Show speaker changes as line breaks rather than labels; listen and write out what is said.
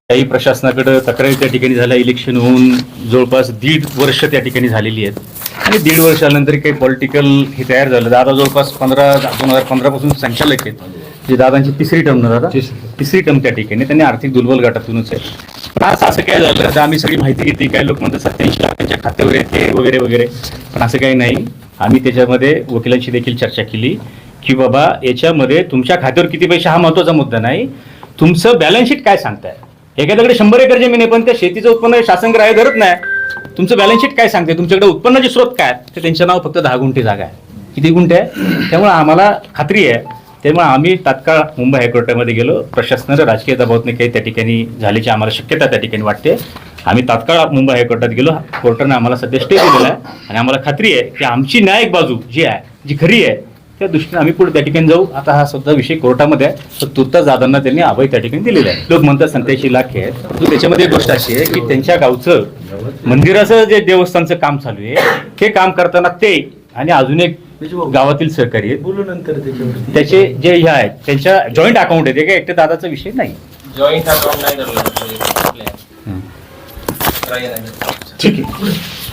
काही प्रशासनाकडे तक्रारी त्या ठिकाणी झाल्या. इलेक्शन होऊन जवळपास 1.5 वर्ष त्या ठिकाणी झालेली आहेत आणि 1.5 वर्षानंतर काही पॉलिटिकल हे तयार झालं. दादा जवळपास 2015 पासून संचालक आहेत. जे दादांची तिसरी टर्म ना दादा, तिसरी टर्म त्या ठिकाणी त्यांनी आर्थिक दुर्बल गटातूनच आहे. आज असं काय झालं तर आम्ही सगळी माहिती घेतली. काही लोक म्हणतात 87 लाखांच्या खात्यावर येते वगैरे वगैरे, पण असं काही नाही. आम्ही त्याच्यामध्ये वकिलांशी देखील चर्चा केली की बाबा याच्यामध्ये तुमच्या खात्यावर किती पैसे हा महत्त्वाचा मुद्दा नाही, तुमचं बॅलन्स शीट काय सांगताय. एखाद्याकडे 100 एकर जमीन आहे पण त्या शेतीचं उत्पन्न शासन ग्राह्य धरत नाही. तुमचं बॅलन्स शीट काय सांगते, तुमच्याकडे उत्पन्नाचे स्रोत काय, तर त्यांच्या नाव फक्त 10 गुंठे जागा आहे. किती गुंठे आहे? त्यामुळे आम्हाला खात्री आहे. त्यामुळे आम्ही तात्काळ मुंबई हायकोर्टामध्ये गेलो. प्रशासनाच्या राजकीय दबावाने काही त्या ठिकाणी झाल्याची आम्हाला शक्यता त्या ठिकाणी वाटते. आम्ही तात्काळ मुंबई हायकोर्टात गेलो. कोर्टाने आम्हाला सध्या स्टे दिलेला आहे आणि आम्हाला खात्री आहे की आमची न्यायिक बाजू जी आहे, जी खरी आहे, त्या दृष्टीने आम्ही पुढे त्या ठिकाणी जाऊ. आता हा सुद्धा विषय कोर्टामध्ये आहे, तर तुर्तास दादांना त्यांनी अभय त्या ठिकाणी दिलेला आहे. लोक म्हणतात 87 लाख आहे, परंतु त्याच्यामध्ये एक गोष्ट अशी आहे की त्यांच्या गावचं मंदिराचं जे देवस्थानचं काम चालू आहे, हे काम करताना ते आणि अजून एक गावातील सहकारी आहेत,
बोलू नंतर
त्याचे जे हे आहेत त्यांच्या जॉईंट अकाउंट आहे. ते काय एकट्या दादाचा विषय नाही.
जॉईंट अकाउंट नाही धरला.
ठीक आहे.